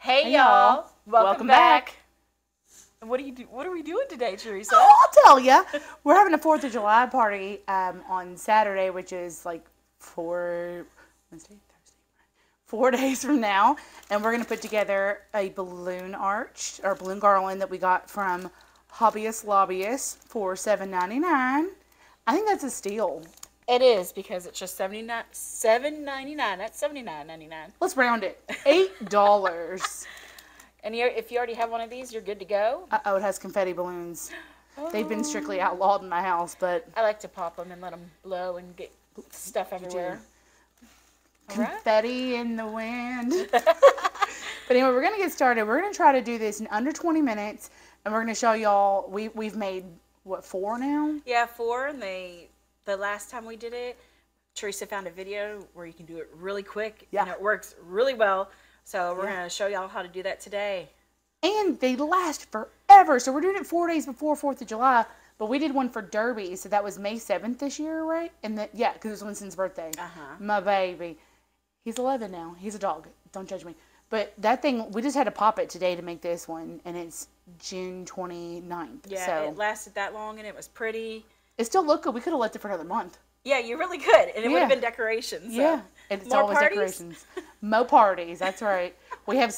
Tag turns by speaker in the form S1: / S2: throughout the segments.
S1: Hey y'all, welcome back.
S2: What are we doing today, Teresa?
S1: Oh, I'll tell ya. We're having a 4th of July party on Saturday, which is like 4 days from now, and we're gonna put together a balloon arch or balloon garland that we got from Hobbyist Lobbyist for $7.99. I think that's a steal.
S2: It is, because it's just $7.99. That's $79.99.
S1: Let's round it. $8.
S2: And if you already have one of these, you're good to go.
S1: Oh, it has confetti balloons. They've been strictly outlawed in my house, but
S2: I like to pop them and let them blow and get stuff everywhere.
S1: Confetti in the wind. But anyway, we're going to get started. We're going to try to do this in under 20 minutes, and we're going to show y'all. We've made, what, 4 now?
S2: Yeah, 4, and the last time we did it, Teresa found a video where you can do it really quick, and it works really well. So we're going to show y'all how to do that today.
S1: And they last forever. So we're doing it 4 days before 4th of July, but we did one for Derby, so that was May 7th this year, right? And yeah, because it was Winston's birthday. My baby. He's 11 now. He's a dog. Don't judge me. But that thing, we just had to pop it today to make this one, and it's June 29th.
S2: Yeah,
S1: so
S2: it lasted that long, and it was pretty.
S1: It still looked good. We could have left it for another month.
S2: Yeah, you really could, and it would have been decorations. So.
S1: Yeah, it's
S2: More
S1: always
S2: parties?
S1: decorations. Mo parties, that's right. We have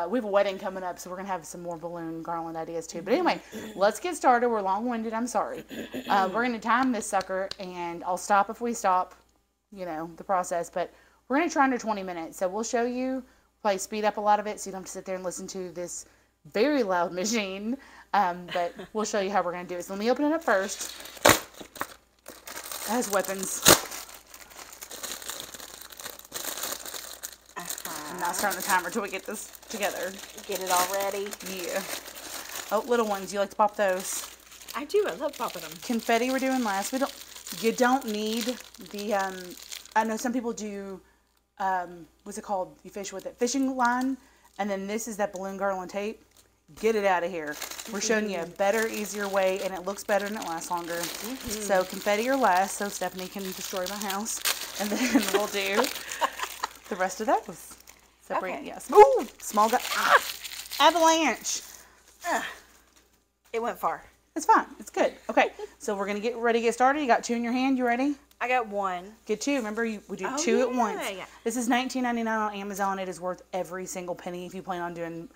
S1: we have a wedding coming up, so we're gonna have some more balloon garland ideas too. But anyway, let's get started. We're long-winded. I'm sorry. We're gonna time this sucker, and I'll stop if we stop. You know the process, but we're gonna try under 20 minutes. So we'll show you. Probably speed up a lot of it, so you don't have to sit there and listen to this very loud machine. But we'll show you how we're gonna do it. So let me open it up first. It has weapons. I'm not starting the timer until we get this together.
S2: Get it all ready.
S1: Yeah. Oh, little ones, you like to pop those?
S2: I do. I love popping them.
S1: Confetti we're doing last. You don't need the, I know some people do, what's it called? You fish with it. Fishing line. And then this is that balloon garland tape. Get it out of here. We're showing you a better, easier way, and it looks better and it lasts longer. So confetti or less, so Stephanie can destroy my house. And then we'll do the rest of those. Separate, yes. Ooh, small guy. Ah, avalanche.
S2: It went far.
S1: It's fine. It's good. Okay, so we're going to get ready to get started. You got 2 in your hand. You ready?
S2: I got 1.
S1: Get 2. Remember, we do 2 at once. Yeah. This is $19.99 on Amazon. It is worth every single penny if you plan on doing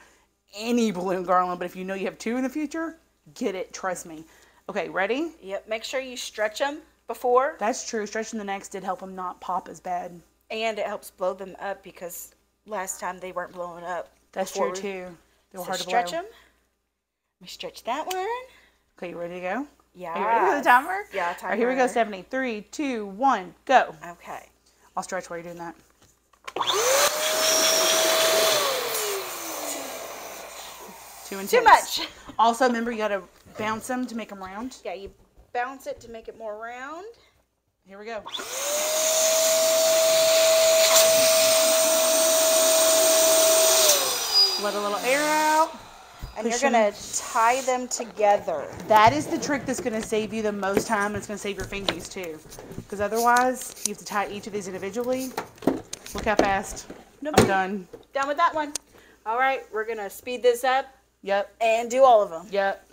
S1: any balloon garland. But if you know you have 2 in the future, get it. Trust me. Okay, ready?
S2: Yep. Make sure you stretch them before.
S1: That's true. Stretching the necks did help them not pop as bad.
S2: And it helps blow them up, because last time they weren't blowing up.
S1: That's true too. They were hard to blow.
S2: Stretch them. Let me stretch that one.
S1: Okay, you ready to go?
S2: Yeah.
S1: Are you ready for the timer?
S2: Yeah, timer.
S1: All right, here we go, Stephanie. 3, 2, 1, go.
S2: Okay.
S1: I'll stretch while you're doing that. Too
S2: much.
S1: Also, remember, you got to bounce them to make them round.
S2: Yeah, you bounce it to make it more round.
S1: Here we go. Let a little air out.
S2: And you're going to tie them together.
S1: That is the trick that's going to save you the most time, and it's going to save your fingies too. Because otherwise, you have to tie each of these individually. Look how fast.
S2: Nope.
S1: I'm done.
S2: Done with that one. All right, we're going to speed this up.
S1: Yep.
S2: And do all of them.
S1: Yep.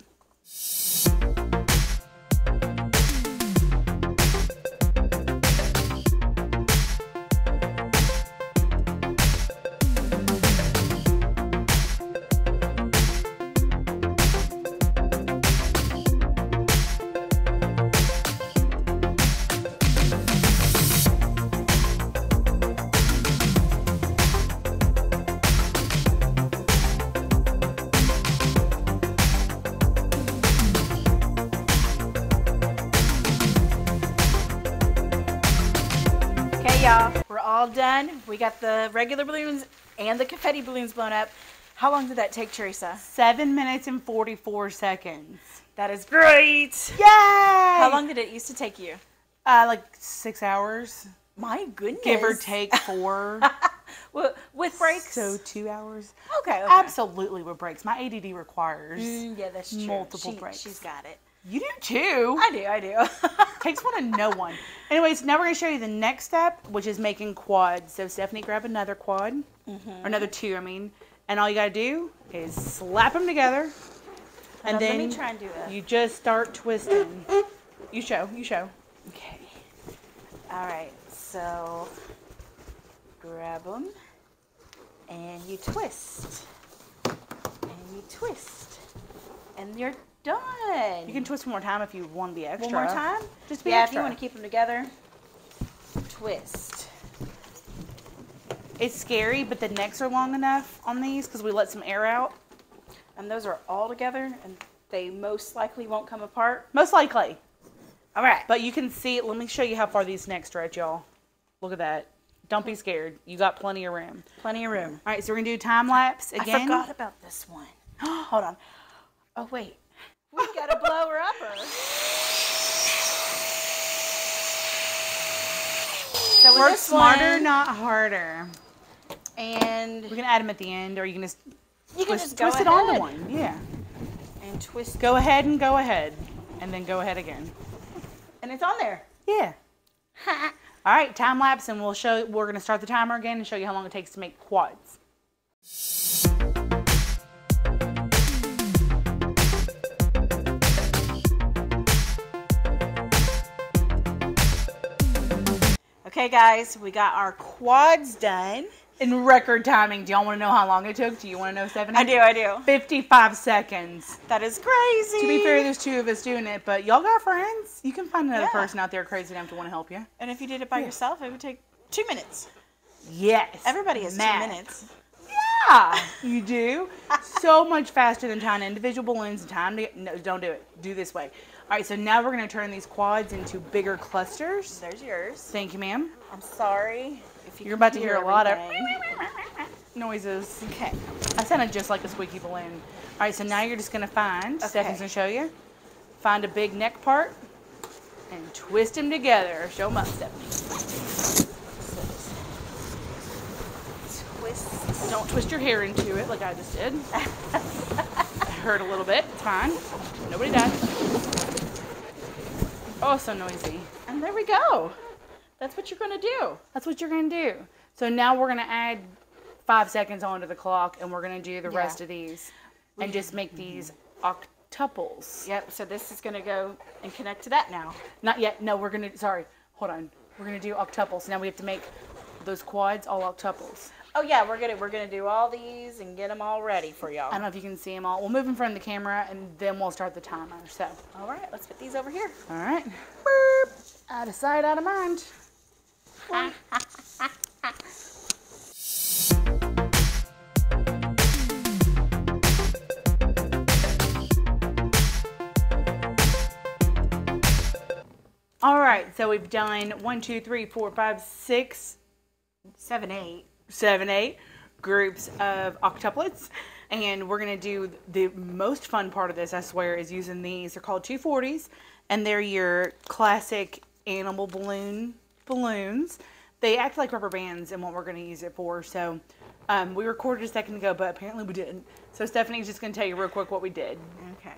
S2: Y'all, we're all done. We got the regular balloons and the confetti balloons blown up. How long did that take, Teresa?
S1: 7 minutes and 44 seconds.
S2: That is great.
S1: Yay!
S2: How long did it used to take you?
S1: Like 6 hours.
S2: My goodness.
S1: Give or take 4.
S2: Well, with breaks?
S1: So 2 hours.
S2: Okay.
S1: Absolutely with breaks. My ADD requires
S2: yeah, that's true.
S1: multiple breaks.
S2: She's got it.
S1: You do too.
S2: I do.
S1: Takes one to know one. Anyways, now we're going to show you the next step, which is making quads. So Stephanie, grab another quad, or another 2, I mean, And all you got to do is slap them together. And then
S2: let me try and do that.
S1: You just start twisting. You show.
S2: Okay. All right. So grab them and you twist. And you twist. And you're done.
S1: You can twist one more time if you want to be extra.
S2: One more time?
S1: Just be
S2: extra.
S1: extra.
S2: If you want to keep them together, twist.
S1: It's scary, but the necks are long enough on these because we let some air out.
S2: And those are all together, and they most likely won't come apart.
S1: Most likely.
S2: All right.
S1: But you can see, let me show you how far these necks stretch, y'all. Look at that. Don't be scared. You got plenty of room.
S2: Plenty of room.
S1: All right, so we're going to do time lapse again.
S2: I forgot about this one. Hold on. Oh, wait. We got to blow her upper. So
S1: work smarter, not harder.
S2: And
S1: we can add them at the end, or you can just
S2: twist
S1: it onto one. Yeah.
S2: And twist.
S1: Go ahead and go ahead, and then go ahead again.
S2: And it's on there.
S1: Yeah. All right, time lapse, and we're going to start the timer again and show you how long it takes to make quads.
S2: Okay, guys, we got our quads done.
S1: In record timing. Do y'all want to know how long it took? Do you want to know, Stephanie?
S2: I do.
S1: 55 seconds.
S2: That is crazy.
S1: To be fair, there's 2 of us doing it, but y'all got friends. You can find another person out there crazy enough to want to help you.
S2: And if you did it by yourself, it would take 2 minutes.
S1: Yes.
S2: Everybody has 2 minutes.
S1: Yeah, you do. So much faster than tying individual balloons and time to no, don't do it. Do this way. All right, so now we're going to turn these quads into bigger clusters.
S2: There's yours.
S1: Thank you, ma'am.
S2: I'm sorry if
S1: you're about to hear a lot of noises.
S2: Okay.
S1: I sounded just like a squeaky balloon. All right, so now you're just going to find, Stephanie's going to show you, find a big neck part and twist them together. Show them up, Stephanie. Twist. Don't twist your hair into it like I just did. It hurt a little bit. It's fine. Nobody died. Oh, so noisy.
S2: And there we go. That's what you're going to do.
S1: That's what you're going to do. So now we're going to add 5 seconds onto the clock, and we're going to do the rest of these and just make these octuples.
S2: Yep, so this is going to go and connect to that now.
S1: Not yet. No, we're going to, sorry, hold on. We're going to do octuples. Now we have to make those quads all octuples.
S2: Oh, yeah, we're gonna do all these and get them all ready for y'all.
S1: I don't know if you can see them all. We'll move in front of the camera, and then we'll start the timer. So.
S2: All right, let's put these over here.
S1: All right. Boop. Out of sight, out of mind. All right, so we've done 1, 2, 3, 4, 5, 6,
S2: 7, 8.
S1: 7, 8 groups of octuplets, and we're going to do the most fun part of this, I swear, is using these. They're called 240s, and they're your classic animal balloons. They act like rubber bands in what we're going to use it for. So we recorded a second ago, but apparently we didn't. So Stephanie's just going to tell you real quick what we did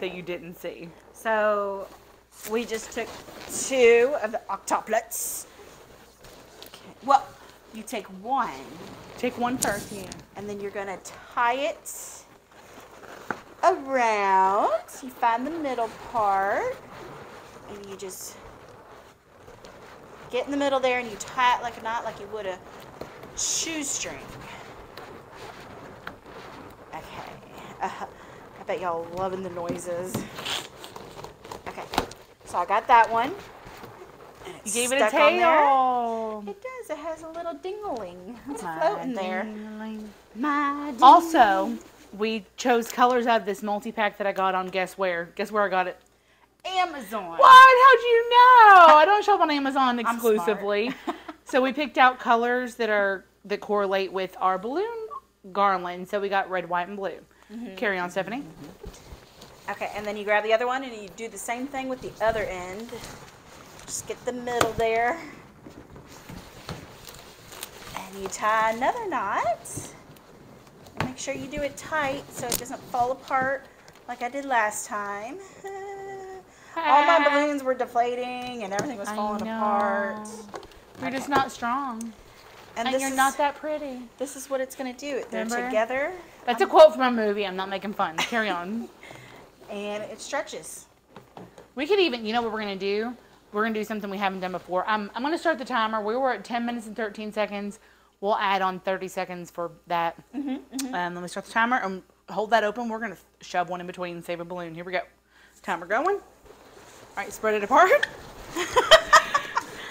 S1: that you didn't see.
S2: So we just took 2 of the octuplets. Okay. Well, you take 1.
S1: Take 1 first, yeah.
S2: And then you're going to tie it around. You find the middle part. And you just get in the middle there and you tie it like a knot, like you would a shoestring. Okay. I bet y'all loving the noises. Okay. So I got that one.
S1: You gave it a tail.
S2: It does. It has a little dingling. It's floating there.
S1: Also, we chose colors out of this multi-pack that I got on Guess Where. Guess where I got it?
S2: Amazon.
S1: What? How'd you know? I don't shop on Amazon exclusively. So we picked out colors that correlate with our balloon garland. So we got red, white, and blue. Carry on, Stephanie.
S2: Okay, and then you grab the other one and you do the same thing with the other end. Just get the middle there. And you tie another knot. And make sure you do it tight so it doesn't fall apart like I did last time. All my balloons were deflating and everything was falling apart.
S1: We're just not strong. And you're not that pretty.
S2: This is what it's going to do. They're
S1: Remember?
S2: together.
S1: That's a quote from a movie. I'm not making fun. Carry on.
S2: And it stretches.
S1: We could even, you know what we're going to do? We're going to do something we haven't done before. I'm going to start the timer. We were at 10 minutes and 13 seconds. We'll add on 30 seconds for that. Let me start the timer and hold that open. We're going to shove one in between and save a balloon. Here we go. Timer going. All right, spread it apart.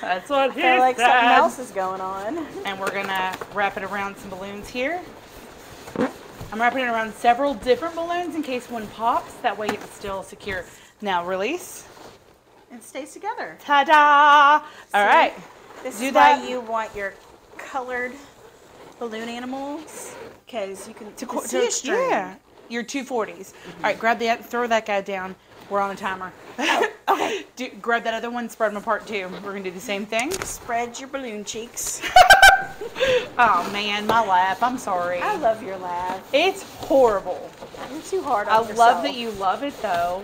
S1: That's what he
S2: I feel like
S1: said.
S2: something else is going on.
S1: And we're going to wrap it around some balloons here. I'm wrapping it around several different balloons in case one pops. That way it's still secure. Now release.
S2: It stays together.
S1: Ta-da! All right.
S2: This is why you want your colored balloon animals, because you can see a string.
S1: Yeah, your 240s. All right, grab that, throw that guy down. We're on a timer.
S2: Okay.
S1: Grab that other one, spread them apart too. We're gonna do the same thing.
S2: Spread your balloon cheeks.
S1: Oh man, my laugh. I'm sorry.
S2: I love your laugh.
S1: It's horrible.
S2: You're too hard on
S1: I
S2: yourself.
S1: love that you love it though.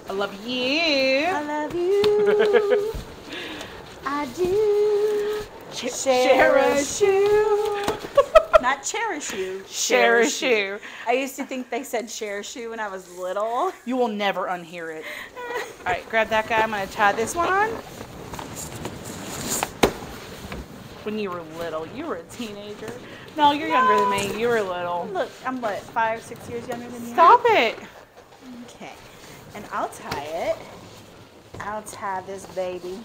S1: I love you.
S2: I love you. I do.
S1: Share a shoe.
S2: Not cherish you.
S1: Share a shoe.
S2: I used to think they said share a shoe when I was little.
S1: You will never unhear it. All right, grab that guy. I'm going to tie this one on. When you were little, you were a teenager. No, you're younger than me. You were little.
S2: Look, I'm what, 5, 6 years younger than you?
S1: Stop it.
S2: Okay. And I'll tie it. I'll tie this baby.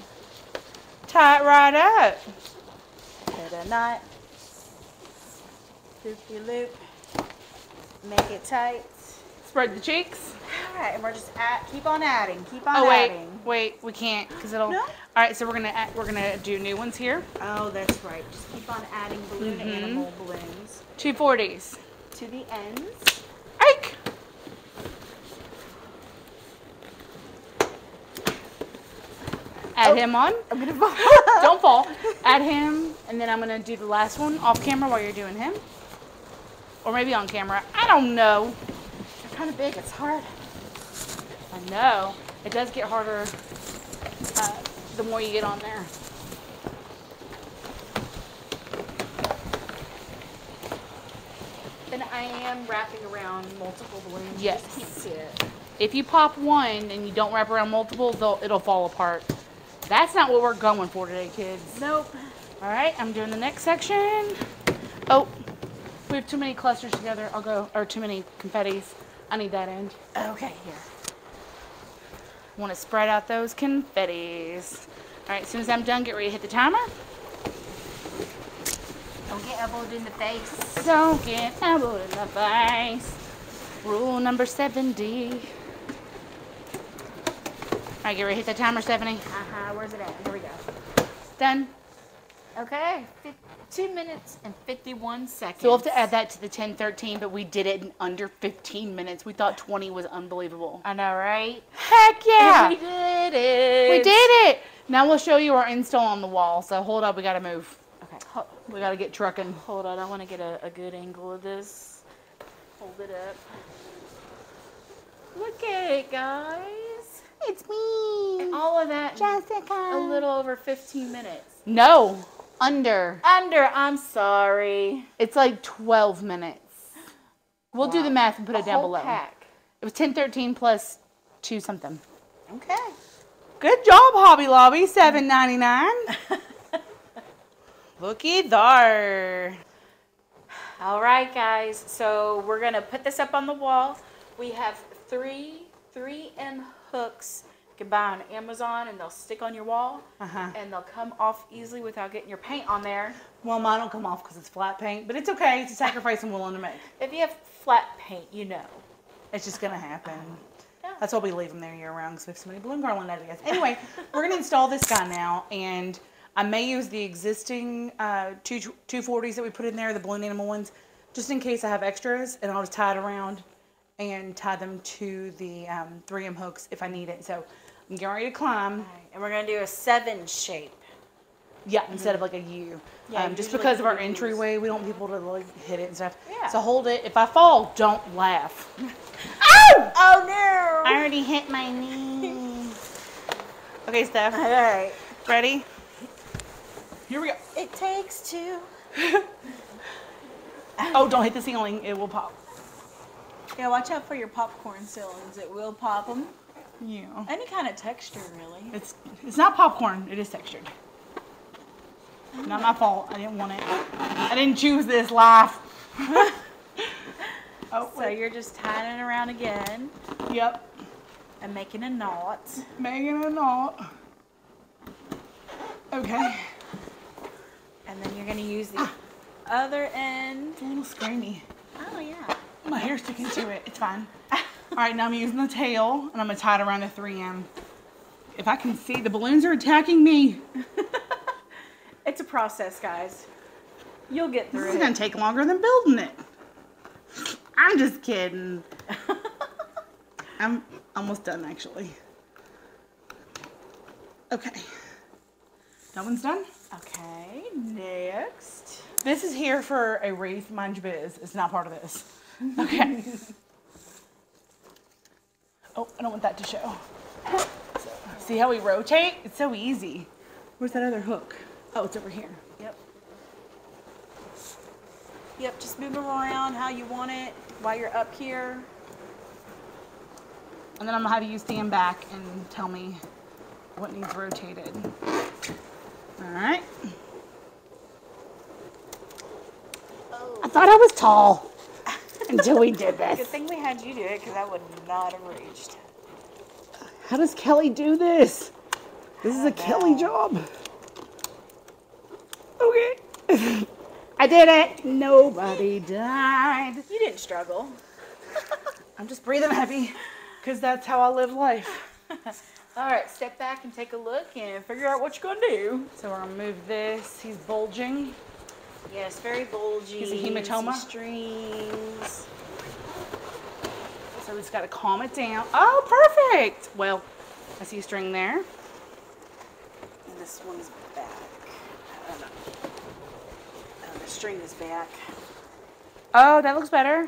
S1: Tie it right up.
S2: Put a knot. Loop-de-loop. Make it tight.
S1: Spread the cheeks.
S2: All right, and we're just keep on adding. Keep on adding.
S1: Wait, we can't because it'll.
S2: No?
S1: All right, so we're gonna do new ones here.
S2: Oh, that's right. Just keep on adding balloon animal balloons
S1: 240s.
S2: to the ends.
S1: Ike. Add him on.
S2: I'm gonna fall.
S1: Don't fall. Add him, and then I'm gonna do the last one off camera while you're doing him, or maybe on camera. I don't know.
S2: They're kind of big. It's hard.
S1: I know. It does get harder the more you get on there.
S2: And I am wrapping around multiple balloons.
S1: Yes.
S2: You just can't see it.
S1: If you pop one and you don't wrap around multiples, it'll fall apart. That's not what we're going for today, kids.
S2: Nope.
S1: All right, I'm doing the next section. Oh, we have too many clusters together. Or too many confettis. I need that end.
S2: Okay, here.
S1: Want to spread out those confettis. All right, as soon as I'm done, get ready to hit the timer.
S2: Don't get elbowed in the face.
S1: Don't get elbowed in the face. Rule number 70. All right, get ready to hit the timer, Stephanie.
S2: Where's it at? Here we go.
S1: Done.
S2: Okay. 2 minutes and 51 seconds.
S1: So we'll have to add that to the 10:13, but we did it in under 15 minutes. We thought 20 was unbelievable.
S2: I know, right?
S1: Heck yeah!
S2: We did it.
S1: We did it! Now we'll show you our install on the wall. So hold up, we gotta move.
S2: Okay.
S1: We gotta get trucking.
S2: Hold on. I want to get a good angle of this. Hold it up. Look at it, guys.
S1: It's me!
S2: And all of that
S1: Jessica!
S2: a little over 15 minutes.
S1: No! Under.
S2: I'm sorry.
S1: It's like 12 minutes. We'll do the math and put it down
S2: whole
S1: below.
S2: Pack.
S1: It was 10:13 plus 2 something.
S2: Okay.
S1: Good job, Hobby Lobby. $7.99. Looky there.
S2: All right, guys. So we're gonna put this up on the wall. We have three 3M hooks. You can buy on Amazon, and they'll stick on your wall, and they'll come off easily without getting your paint on there.
S1: Well, mine don't come off because it's flat paint, but it's okay. It's a sacrifice I'm willing to make.
S2: If you have flat paint, you know.
S1: It's just going to happen.
S2: Yeah.
S1: That's why we leave them there year round, because we have so many balloon garland ideas. Anyway, we're going to install this guy now, and I may use the existing 240s that we put in there, the balloon animal ones, just in case I have extras, and I'll just tie it around and tie them to the 3M hooks if I need it. So I'm getting ready to climb.
S2: Right. And we're going to do a 7 shape.
S1: Yeah, instead of like a U.
S2: Yeah,
S1: just
S2: usually
S1: because of our
S2: U's.
S1: entryway, we don't want people to like hit it and stuff.
S2: Yeah.
S1: So hold it. If I fall, don't laugh. Oh!
S2: Oh, no!
S1: I already hit my knee. Okay, Steph.
S2: All right.
S1: Ready? Here we go.
S2: It takes two.
S1: Oh, don't hit the ceiling. It will pop.
S2: Yeah, watch out for your popcorn ceilings. It will pop them.
S1: Yeah.
S2: Any kind of texture, really.
S1: It's not popcorn. It is textured. Not my fault. I didn't want it. I didn't choose this life. Oh,
S2: so you're just tying it around again.
S1: Yep.
S2: And making a knot.
S1: Making a knot. Okay.
S2: And then you're going to use the other end.
S1: It's a little screamy.
S2: Oh, yeah.
S1: My hair's sticking to it. It's fine. All right, now I'm using the tail, and I'm going to tie it around the 3M. If I can see, the balloons are attacking me.
S2: It's a process, guys. You'll get through it.
S1: This is going to take longer than building it. I'm just kidding. I'm almost done, actually. Okay. That one's done?
S2: Okay, next.
S1: This is here for a wreath, mind your biz. It's not part of this. Okay. Oh, I don't want that to show. So, see how we rotate? It's so easy. Where's that other hook? Oh, it's over here.
S2: Yep. Yep, just move them around how you want it while you're up here.
S1: And then I'm gonna have you stand back and tell me what needs rotated. All right.
S2: Oh.
S1: I thought I was tall until we did
S2: Good
S1: this.
S2: thing we had you do it because I would not have reached.
S1: How does Kelly do this? This is a Kelly job. Okay. I did it. Nobody died.
S2: You didn't struggle.
S1: I'm just breathing heavy because that's how I live life.
S2: All right, step back and take a look and figure out what you're going to do.
S1: So we're gonna move this. He's bulging.
S2: Yes, very bulgy.
S1: He's a hematoma.
S2: Some strings.
S1: So we just gotta calm it down. Oh, perfect. Well, I see a string there.
S2: And this one's back. Oh, no. Oh, the string is back.
S1: Oh, that looks better.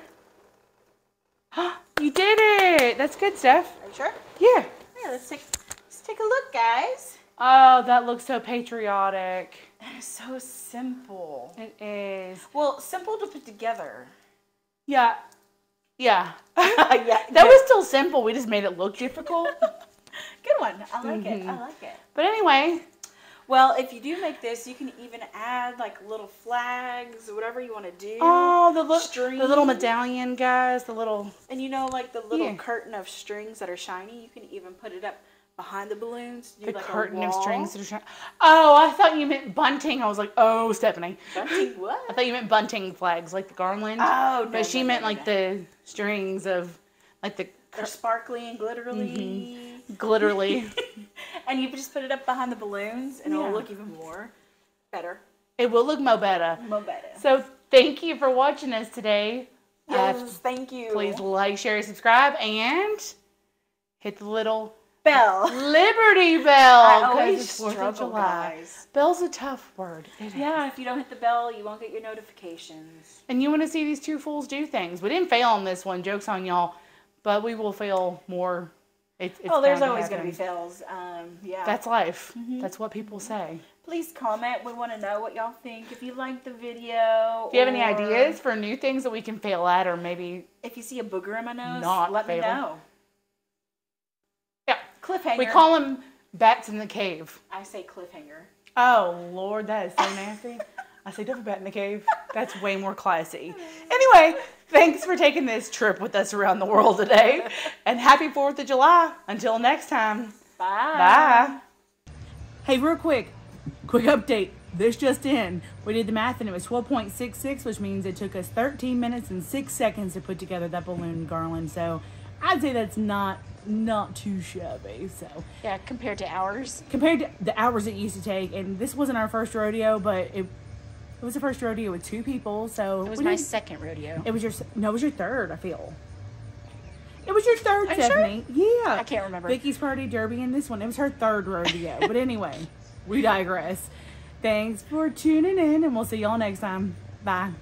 S1: You did it. That's good, Steph.
S2: Are you sure?
S1: Yeah.
S2: Yeah, let's take a look, guys.
S1: Oh, that looks so patriotic.
S2: It's so simple.
S1: It is.
S2: Well, simple to put together.
S1: Yeah. Yeah.
S2: Yeah.
S1: That was still simple. We just made it look difficult.
S2: Good one. I like it. I like it.
S1: But anyway.
S2: Well, if you do make this, you can even add like little flags, whatever you want to do.
S1: Oh, the little medallion, guys. The little.
S2: And you know, like the little curtain of strings that are shiny, you can even put it up behind the balloons. Do
S1: The
S2: like
S1: curtain
S2: a
S1: of
S2: wall.
S1: strings that are shiny. Oh, I thought you meant bunting. I was like, oh, Stephanie.
S2: Bunting what?
S1: I thought you meant bunting flags, like the garland.
S2: Oh, no.
S1: But she meant like the strings of, like the.
S2: They're sparkly and glitterly.
S1: Glitterly.
S2: And you just put it up behind the balloons, and it'll look even more better.
S1: It will look mo better.
S2: Mo better.
S1: So thank you for watching us today.
S2: Yes, thank you.
S1: Please like, share, subscribe, and hit the little
S2: Bell.
S1: Liberty Bell.
S2: I
S1: 'cause
S2: always
S1: it's 4th of
S2: struggle,
S1: July.
S2: guys.
S1: Bell's a tough word. It is.
S2: Yeah, if you don't hit the bell, you won't get your notifications.
S1: And you want to see these two fools do things. We didn't fail on this one. Joke's on y'all. But we will fail more. It's
S2: Oh, there's
S1: bound
S2: always going to
S1: happen.
S2: be fails. Yeah.
S1: That's life. That's what people say.
S2: Please comment. We want to know what y'all think. If you like the video.
S1: If you have any ideas for new things that we can fail at, or maybe
S2: If you see a booger in my nose,
S1: Not
S2: let me
S1: fail.
S2: know.
S1: yeah,
S2: Cliffhanger.
S1: we call them bats in the cave.
S2: I say cliffhanger.
S1: Oh Lord, that is so nasty. I say don't bat in the cave. That's way more classy. Anyway, thanks for taking this trip with us around the world today, and happy 4th of July. Until next time.
S2: Bye.
S1: Bye. Hey, real quick update. This just in. We did the math and it was 12.66, which means it took us 13 minutes and 6 seconds to put together that balloon garland. So I'd say that's not too shabby. So
S2: Yeah, compared to ours.
S1: compared to the hours it used to take, and this wasn't our first rodeo, but it was the first rodeo with 2 people. So
S2: It was my second rodeo.
S1: It was your third. I feel. It was your third,
S2: Are you sure?
S1: Stephanie. Yeah.
S2: I can't remember.
S1: Vicky's party, Derby, and this one. It was her third rodeo. But anyway, we digress. Thanks for tuning in, and we'll see y'all next time. Bye.